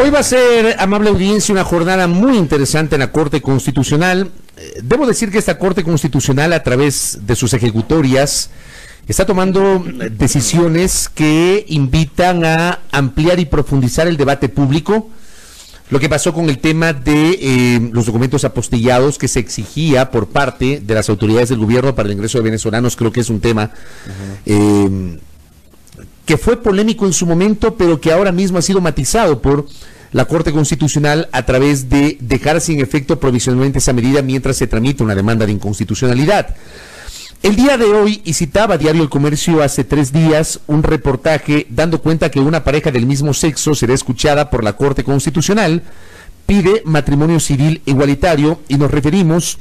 Hoy va a ser, amable audiencia, una jornada muy interesante en la Corte Constitucional. Debo decir que esta Corte Constitucional, a través de sus ejecutorias, está tomando decisiones que invitan a ampliar y profundizar el debate público. Lo que pasó con el tema de los documentos apostillados que se exigía por parte de las autoridades del gobierno para el ingreso de venezolanos, creo que es un tema que fue polémico en su momento, pero que ahora mismo ha sido matizado por la Corte Constitucional a través de dejar sin efecto provisionalmente esa medida mientras se tramita una demanda de inconstitucionalidad. El día de hoy, y citaba Diario El Comercio hace 3 días, un reportaje dando cuenta que una pareja del mismo sexo será escuchada por la Corte Constitucional, pide matrimonio civil igualitario, y nos referimos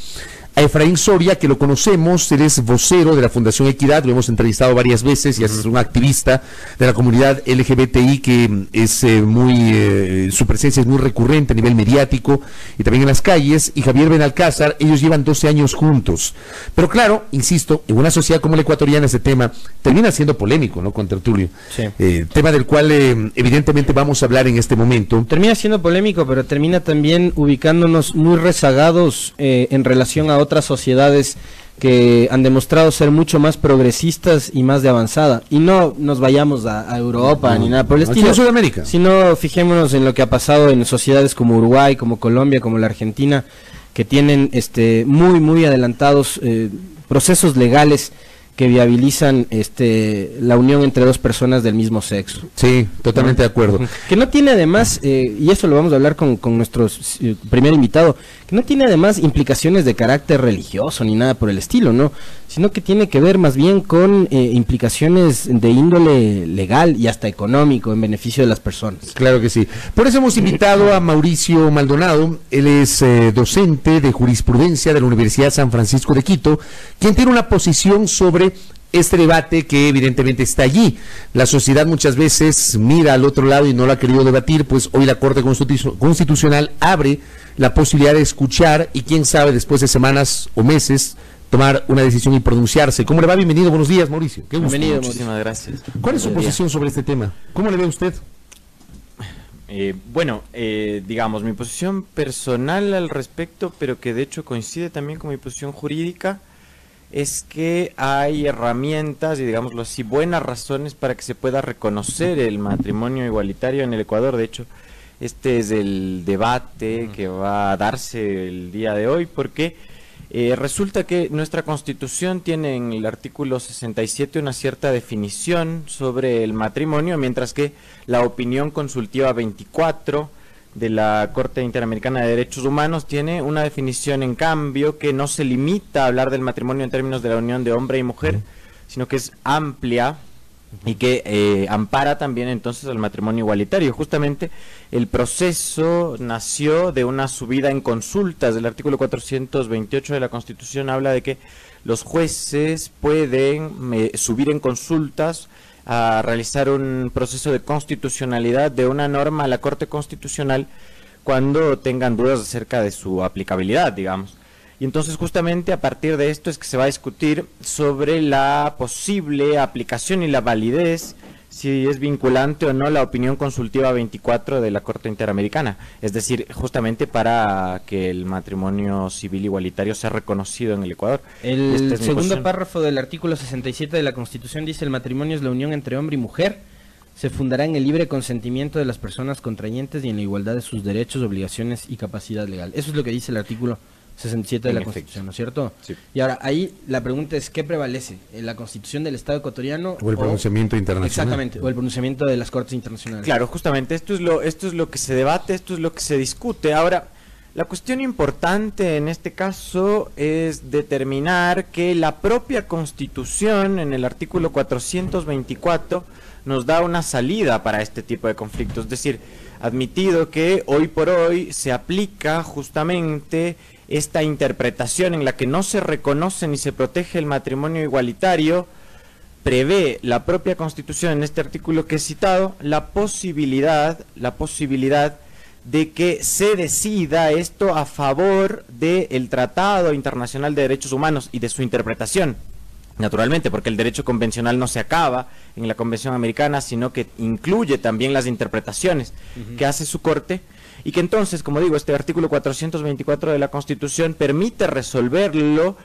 a Efraín Soria, que lo conocemos, él es vocero de la Fundación Equidad, lo hemos entrevistado varias veces y es un activista de la comunidad LGBTI que es su presencia es muy recurrente a nivel mediático y también en las calles, y Javier Benalcázar, ellos llevan 12 años juntos. Pero claro, insisto, en una sociedad como la ecuatoriana ese tema termina siendo polémico, ¿no?, con Tertulio. Sí. Tema del cual evidentemente vamos a hablar en este momento. Termina siendo polémico, pero termina también ubicándonos muy rezagados en relación a otras sociedades que han demostrado ser mucho más progresistas y más de avanzada, y no nos vayamos a Europa ni nada por el estilo, Sudamérica, sino fijémonos en lo que ha pasado en sociedades como Uruguay, como Colombia, como la Argentina, que tienen muy adelantados procesos legales que viabilizan la unión entre dos personas del mismo sexo. Sí, totalmente de acuerdo. Que no tiene además, y eso lo vamos a hablar con nuestro primer invitado, que no tiene además implicaciones de carácter religioso ni nada por el estilo, ¿no? Sino que tiene que ver más bien con implicaciones de índole legal y hasta económico en beneficio de las personas. Claro que sí. Por eso hemos invitado a Mauricio Maldonado, él es docente de jurisprudencia de la Universidad San Francisco de Quito, quien tiene una posición sobre este debate que evidentemente está allí. La sociedad muchas veces mira al otro lado y no lo ha querido debatir, pues hoy la Corte Constitucional abre la posibilidad de escuchar y quién sabe después de semanas o meses tomar una decisión y pronunciarse. ¿Cómo le va? Bienvenido, buenos días, Mauricio. Qué gusto. Bienvenido, muchísimas gracias. ¿Cuál es su posición sobre este tema? ¿Cómo le ve usted? Digamos, mi posición personal al respecto, pero que de hecho coincide también con mi posición jurídica, es que hay herramientas y, digámoslo así, buenas razones para que se pueda reconocer el matrimonio igualitario en el Ecuador. De hecho, este es el debate que va a darse el día de hoy, porque resulta que nuestra Constitución tiene en el artículo 67 una cierta definición sobre el matrimonio, mientras que la opinión consultiva 24 de la Corte Interamericana de Derechos Humanos tiene una definición, en cambio, que no se limita a hablar del matrimonio en términos de la unión de hombre y mujer, sino que es amplia y que ampara también entonces al matrimonio igualitario. Justamente el proceso nació de una subida en consultas. Del artículo 428 de la Constitución habla de que los jueces pueden subir en consultas a realizar un proceso de constitucionalidad de una norma a la Corte Constitucional cuando tengan dudas acerca de su aplicabilidad, digamos. Y entonces justamente a partir de esto es que se va a discutir sobre la posible aplicación y la validez, si es vinculante o no la opinión consultiva 24 de la Corte Interamericana, es decir, justamente para que el matrimonio civil igualitario sea reconocido en el Ecuador. El segundo párrafo del artículo 67 de la Constitución dice: el matrimonio es la unión entre hombre y mujer, se fundará en el libre consentimiento de las personas contrayentes y en la igualdad de sus derechos, obligaciones y capacidad legal. Eso es lo que dice el artículo 67 de la Constitución, ¿no es cierto? Sí. Y ahora, ahí la pregunta es, ¿qué prevalece? ¿La Constitución del Estado ecuatoriano o el pronunciamiento internacional? Exactamente, o el pronunciamiento de las Cortes Internacionales. Claro, justamente, esto es lo que se debate, esto es lo que se discute. Ahora, la cuestión importante en este caso es determinar que la propia Constitución, en el artículo 424, nos da una salida para este tipo de conflictos. Es decir, admitido que hoy por hoy se aplica justamente esta interpretación en la que no se reconoce ni se protege el matrimonio igualitario, prevé la propia Constitución en este artículo que he citado la posibilidad de que se decida esto a favor del Tratado Internacional de Derechos Humanos y de su interpretación. Naturalmente, porque el derecho convencional no se acaba en la Convención Americana, sino que incluye también las interpretaciones que hace su Corte, y que entonces, como digo, este artículo 424 de la Constitución permite resolverlo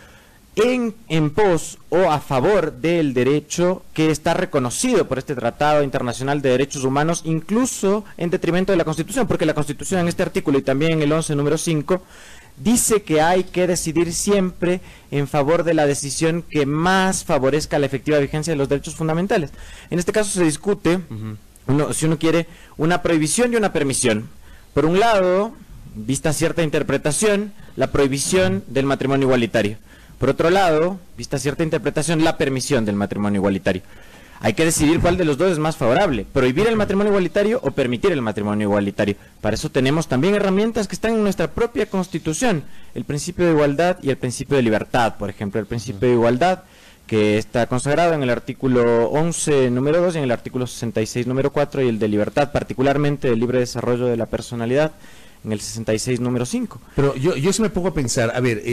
en pos o a favor del derecho que está reconocido por este Tratado Internacional de Derechos Humanos, incluso en detrimento de la Constitución, porque la Constitución en este artículo y también en el 11, número 5, dice que hay que decidir siempre en favor de la decisión que más favorezca la efectiva vigencia de los derechos fundamentales. En este caso se discute, si uno quiere, una prohibición y una permisión. Por un lado, vista cierta interpretación, la prohibición del matrimonio igualitario. Por otro lado, vista cierta interpretación, la permisión del matrimonio igualitario. Hay que decidir cuál de los dos es más favorable, prohibir el matrimonio igualitario o permitir el matrimonio igualitario. Para eso tenemos también herramientas que están en nuestra propia Constitución, el principio de igualdad y el principio de libertad. Por ejemplo, el principio de igualdad, que está consagrado en el artículo 11, número 2, y en el artículo 66, número 4, y el de libertad, particularmente el libre desarrollo de la personalidad, en el 66, número 5. Pero yo sí me pongo a pensar, a ver,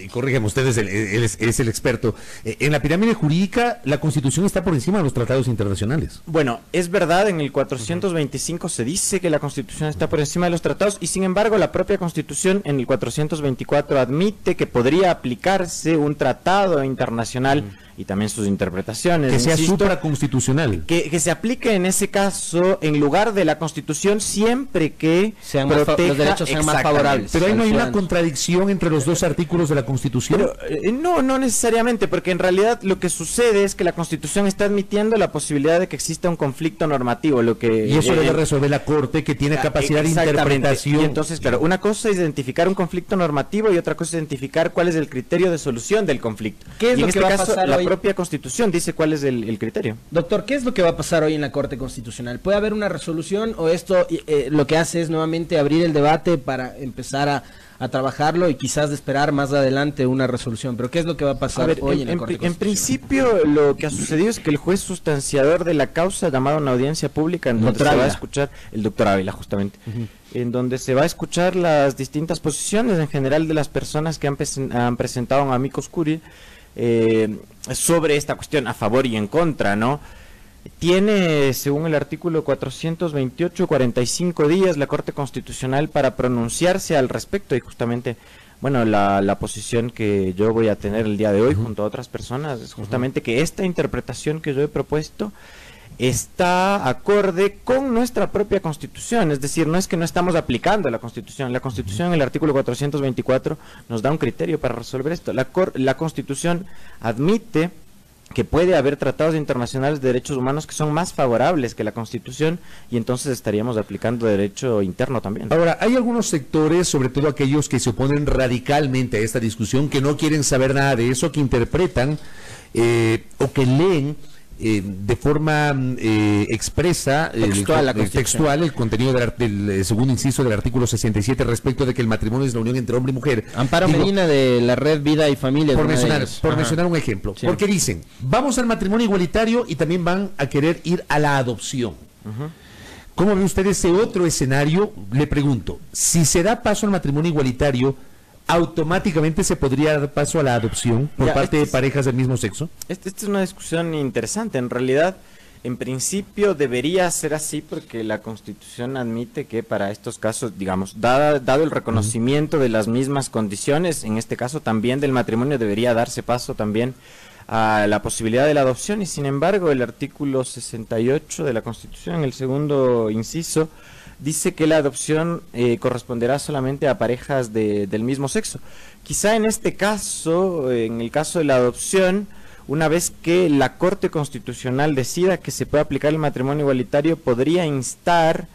corrígeme, usted es el experto. En la pirámide jurídica, la Constitución está por encima de los tratados internacionales. Bueno, es verdad, en el 425 se dice que la Constitución está por encima de los tratados, y sin embargo la propia Constitución en el 424 admite que podría aplicarse un tratado internacional y también sus interpretaciones. Que sea supraconstitucional. Que se aplique en ese caso en lugar de la Constitución siempre que proteja, los derechos sean más favorables. Pero ahí no hay una contradicción entre los dos artículos de la Constitución. Pero, no necesariamente, porque en realidad lo que sucede es que la Constitución está admitiendo la posibilidad de que exista un conflicto normativo, y eso debe resolver la Corte, que tiene capacidad de interpretación. Y entonces, claro, una cosa es identificar un conflicto normativo y otra cosa es identificar cuál es el criterio de solución del conflicto. ¿Qué es lo que va a pasar hoy? La propia Constitución dice cuál es el criterio. Doctor, ¿qué es lo que va a pasar hoy en la Corte Constitucional? ¿Puede haber una resolución o esto lo que hace es nuevamente abrir el debate para empezar a trabajarlo y quizás de esperar más adelante una resolución? Pero ¿qué es lo que va a pasar hoy en la Corte Constitucional? En principio, lo que ha sucedido es que el juez sustanciador de la causa ha llamado a una audiencia pública en donde se va a escuchar, el doctor Ávila justamente, en donde se va a escuchar las distintas posiciones en general de las personas que han presentado un amicus curiae sobre esta cuestión, a favor y en contra, ¿no? Tiene, según el artículo 428, 45 días la Corte Constitucional para pronunciarse al respecto, y justamente, bueno, la posición que yo voy a tener el día de hoy junto a otras personas es justamente que esta interpretación que yo he propuesto está acorde con nuestra propia Constitución. Es decir, no es que no estamos aplicando la Constitución. La Constitución, en el artículo 424, nos da un criterio para resolver esto. La Constitución admite que puede haber tratados internacionales de derechos humanos que son más favorables que la Constitución, y entonces estaríamos aplicando derecho interno también. Ahora, hay algunos sectores, sobre todo aquellos que se oponen radicalmente a esta discusión, que no quieren saber nada de eso, que interpretan o que leen de forma expresa, textual, el contenido del segundo inciso del artículo 67 respecto de que el matrimonio es la unión entre hombre y mujer. Amparo Medina de la Red Vida y Familia. Por mencionar un ejemplo. Sí. Porque dicen, vamos al matrimonio igualitario y también van a querer ir a la adopción. ¿Cómo ve usted ese otro escenario? Le pregunto, si se da paso al matrimonio igualitario, ¿automáticamente se podría dar paso a la adopción por parte de parejas del mismo sexo? Esta es una discusión interesante. En realidad, en principio debería ser así, porque la Constitución admite que para estos casos, digamos, dado el reconocimiento de las mismas condiciones, en este caso también del matrimonio, debería darse paso también a la posibilidad de la adopción. Y sin embargo, el artículo 68 de la Constitución, en el segundo inciso, dice que la adopción corresponderá solamente a parejas del mismo sexo. Quizá en este caso, en el caso de la adopción, una vez que la Corte Constitucional decida que se puede aplicar el matrimonio igualitario, podría instar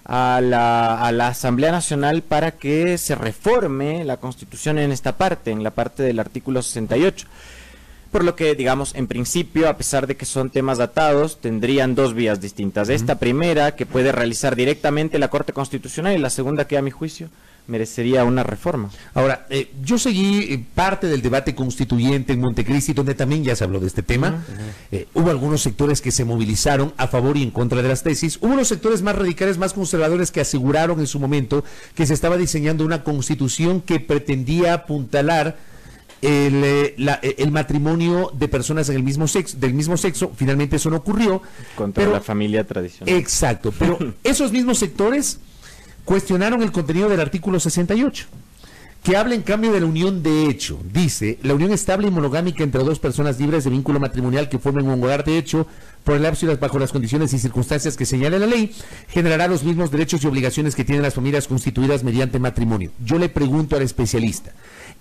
a la Asamblea Nacional para que se reforme la Constitución en esta parte, en la parte del artículo 68. Por lo que, digamos, en principio, a pesar de que son temas datados, tendrían dos vías distintas. Esta primera, que puede realizar directamente la Corte Constitucional, y la segunda, que a mi juicio merecería una reforma. Ahora, yo seguí parte del debate constituyente en Montecristi, donde también ya se habló de este tema. Hubo algunos sectores que se movilizaron a favor y en contra de las tesis. Hubo los sectores más radicales, más conservadores, que aseguraron en su momento que se estaba diseñando una constitución que pretendía apuntalar el matrimonio de personas del mismo sexo, finalmente eso no ocurrió. Contra la familia tradicional. Exacto, pero esos mismos sectores cuestionaron el contenido del artículo 68, que habla en cambio de la unión de hecho. Dice, la unión estable y monogámica entre dos personas libres de vínculo matrimonial que formen un hogar de hecho por el lapso y bajo las condiciones y circunstancias que señala la ley, generará los mismos derechos y obligaciones que tienen las familias constituidas mediante matrimonio. Yo le pregunto al especialista,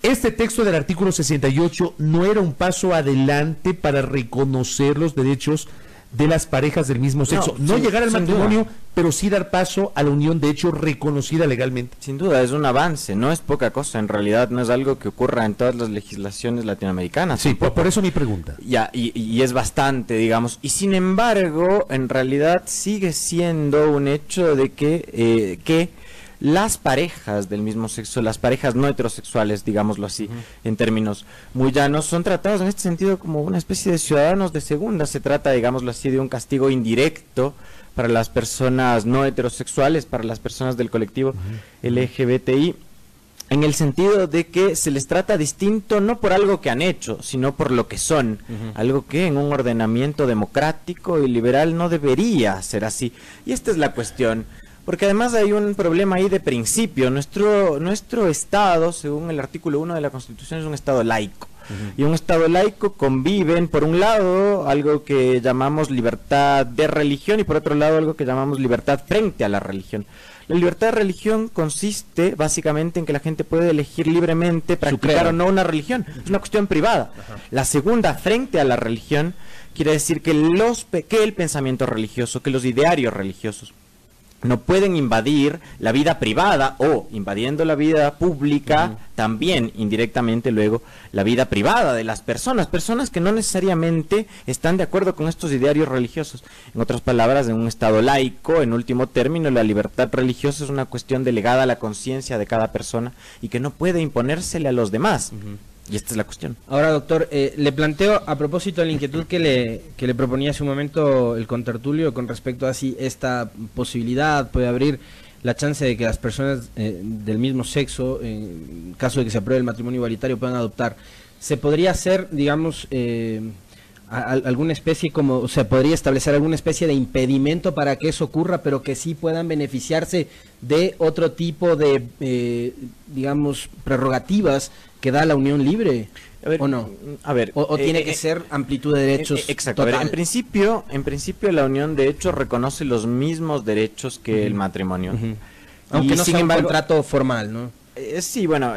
¿este texto del artículo 68 no era un paso adelante para reconocer los derechos de las parejas del mismo sexo? No llegar al matrimonio, pero sí dar paso a la unión de hecho reconocida legalmente. Sin duda, es un avance, no es poca cosa, en realidad no es algo que ocurra en todas las legislaciones latinoamericanas. Sí, por eso mi pregunta. Ya, y es bastante, digamos, y sin embargo, en realidad sigue siendo un hecho de que las parejas del mismo sexo, las parejas no heterosexuales, digámoslo así, en términos muy llanos, son tratados en este sentido como una especie de ciudadanos de segunda. Se trata, digámoslo así, de un castigo indirecto para las personas no heterosexuales, para las personas del colectivo LGBTI, en el sentido de que se les trata distinto no por algo que han hecho, sino por lo que son, algo que en un ordenamiento democrático y liberal no debería ser así. Y esta es la cuestión. Porque además hay un problema ahí de principio. Nuestro Estado, según el artículo 1 de la Constitución, es un Estado laico. Y un Estado laico conviven, por un lado, algo que llamamos libertad de religión y por otro lado, algo que llamamos libertad frente a la religión. La libertad de religión consiste básicamente en que la gente puede elegir libremente practicar o no una religión. Es una cuestión privada. La segunda, frente a la religión, quiere decir que el pensamiento religioso, que los idearios religiosos, no pueden invadir la vida privada o, invadiendo la vida pública, también indirectamente luego la vida privada de las personas que no necesariamente están de acuerdo con estos idearios religiosos. En otras palabras, en un Estado laico, en último término, la libertad religiosa es una cuestión delegada a la conciencia de cada persona y que no puede imponérsele a los demás. Y esta es la cuestión. Ahora, doctor, le planteo a propósito de la inquietud que le proponía hace un momento el contertulio con respecto a si esta posibilidad puede abrir la chance de que las personas del mismo sexo, en caso de que se apruebe el matrimonio igualitario, puedan adoptar. ¿Se podría hacer, digamos, alguna especie como, o sea, podría establecer alguna especie de impedimento para que eso ocurra, pero que sí puedan beneficiarse de otro tipo de, digamos, prerrogativas que da la unión libre? A ver, ¿o no? A ver, o tiene que ser amplitud de derechos. Exacto. A ver, en principio la unión de hecho reconoce los mismos derechos que el matrimonio. Aunque y no sea un contrato formal, ¿no? Sí, bueno,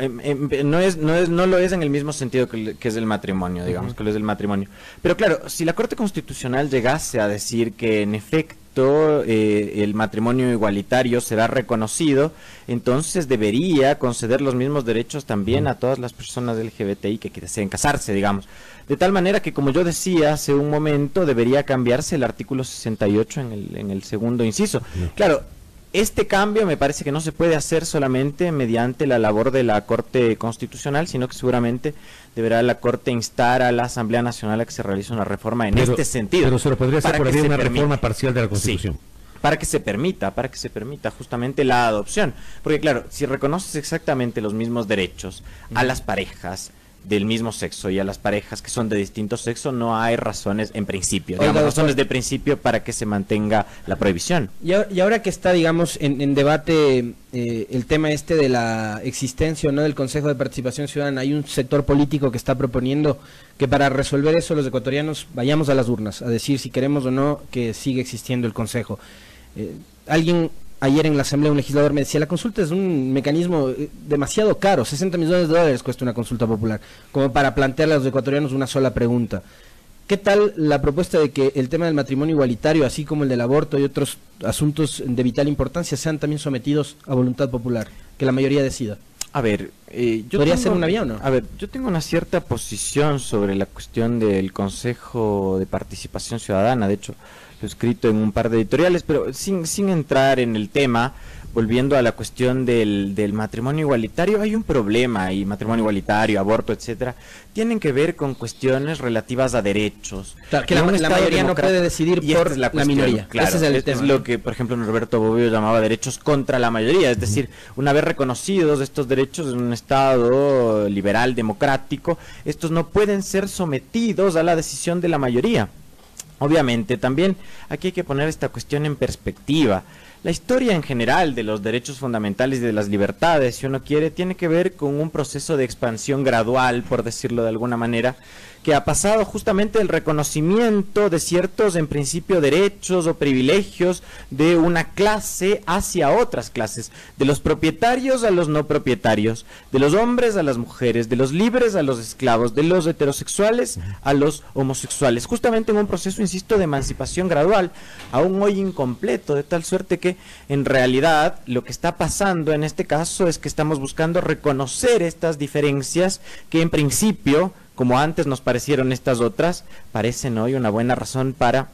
no lo es en el mismo sentido que es el matrimonio, digamos, que lo es el matrimonio. Pero claro, si la Corte Constitucional llegase a decir que en efecto el matrimonio igualitario será reconocido, entonces debería conceder los mismos derechos también a todas las personas LGBTI que deseen casarse, digamos. De tal manera que, como yo decía hace un momento, debería cambiarse el artículo 68 en el segundo inciso. Claro, este cambio me parece que no se puede hacer solamente mediante la labor de la Corte Constitucional, sino que seguramente deberá la Corte instar a la Asamblea Nacional a que se realice una reforma en este sentido. Pero se lo podría hacer por ahí una reforma parcial de la Constitución. Sí, para que se permita justamente la adopción. Porque claro, si reconoces exactamente los mismos derechos a las parejas del mismo sexo y a las parejas que son de distinto sexo, no hay razones en principio, digamos, razones de principio para que se mantenga la prohibición. Y ahora que está, digamos, en debate el tema este de la existencia o no del Consejo de Participación Ciudadana, hay un sector político que está proponiendo que para resolver eso los ecuatorianos vayamos a las urnas a decir si queremos o no que siga existiendo el Consejo. Alguien ayer en la Asamblea, un legislador me decía, la consulta es un mecanismo demasiado caro, $60 millones cuesta una consulta popular, como para plantearle a los ecuatorianos una sola pregunta. ¿Qué tal la propuesta de que el tema del matrimonio igualitario, así como el del aborto y otros asuntos de vital importancia, sean también sometidos a voluntad popular, que la mayoría decida? A ver, ¿podría ser una vía o no? A ver, yo tengo una cierta posición sobre la cuestión del Consejo de Participación Ciudadana, de hecho lo he escrito en un par de editoriales, pero sin entrar en el tema, volviendo a la cuestión del matrimonio igualitario, hay un problema, y matrimonio igualitario, aborto, etcétera, tienen que ver con cuestiones relativas a derechos. Claro, que la mayoría no puede decidir por la minoría. Claro, ese es lo que, por ejemplo, Norberto Bobbio llamaba derechos contra la mayoría, es decir, una vez reconocidos estos derechos en un Estado liberal, democrático, estos no pueden ser sometidos a la decisión de la mayoría. Obviamente, también aquí hay que poner esta cuestión en perspectiva. La historia en general de los derechos fundamentales y de las libertades, si uno quiere, tiene que ver con un proceso de expansión gradual, por decirlo de alguna manera, que ha pasado justamente el reconocimiento de ciertos, en principio, derechos o privilegios de una clase hacia otras clases, de los propietarios a los no propietarios, de los hombres a las mujeres, de los libres a los esclavos, de los heterosexuales a los homosexuales, justamente en un proceso, insisto, de emancipación gradual, aún hoy incompleto, de tal suerte que, en realidad, lo que está pasando en este caso es que estamos buscando reconocer estas diferencias que, en principio, como antes nos parecieron estas otras, parecen hoy una buena razón para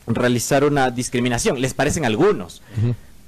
realizar una discriminación. Les parecen algunos.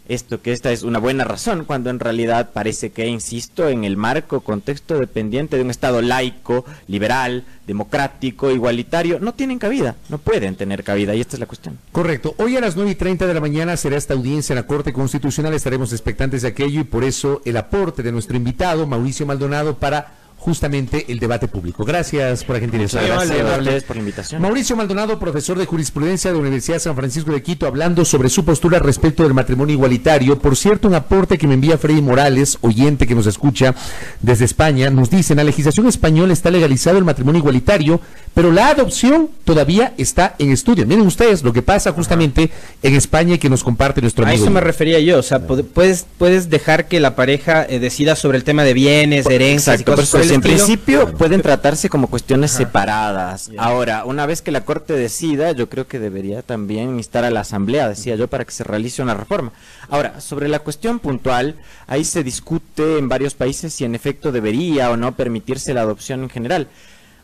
Que esta es una buena razón, cuando en realidad parece que, insisto, en el marco, contexto dependiente de un Estado laico, liberal, democrático, igualitario, no tienen cabida, no pueden tener cabida, y esta es la cuestión. Correcto. Hoy a las 9:30 de la mañana será esta audiencia en la Corte Constitucional, estaremos expectantes de aquello, y por eso el aporte de nuestro invitado, Mauricio Maldonado, para justamente el debate público. Gracias por la gentileza. Gracias a ustedes por la invitación. Mauricio Maldonado, profesor de jurisprudencia de la Universidad de San Francisco de Quito, hablando sobre su postura respecto del matrimonio igualitario. Por cierto, un aporte que me envía Freddy Morales, oyente que nos escucha desde España, nos dice: en la legislación española está legalizado el matrimonio igualitario, pero la adopción todavía está en estudio. Miren ustedes lo que pasa justamente en España, y que nos comparte nuestro amigo. A eso me refería yo, o sea, puedes dejar que la pareja decida sobre el tema de bienes, de herencias. Exacto, y cosas por el en principio pueden tratarse como cuestiones separadas. Ahora, una vez que la Corte decida, yo creo que debería también instar a la Asamblea, decía yo, para que se realice una reforma. Ahora, sobre la cuestión puntual, ahí se discute en varios países si en efecto debería o no permitirse la adopción en general.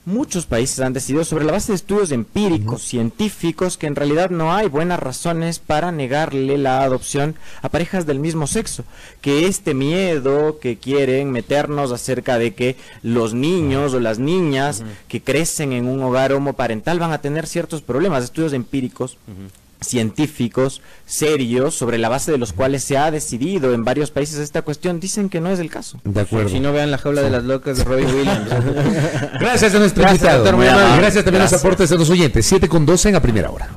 Muchos países han decidido, sobre la base de estudios empíricos, científicos, que en realidad no hay buenas razones para negarle la adopción a parejas del mismo sexo, que este miedo que quieren meternos acerca de que los niños o las niñas que crecen en un hogar homoparental van a tener ciertos problemas, estudios empíricos, científicos, serios, sobre la base de los cuales se ha decidido en varios países esta cuestión, dicen que no es el caso. De acuerdo. Si no, vean La Jaula de las Locas de Robin Williams. Gracias a nuestro invitado. Gracias también a los aportes de los oyentes. 7:12 en la primera hora.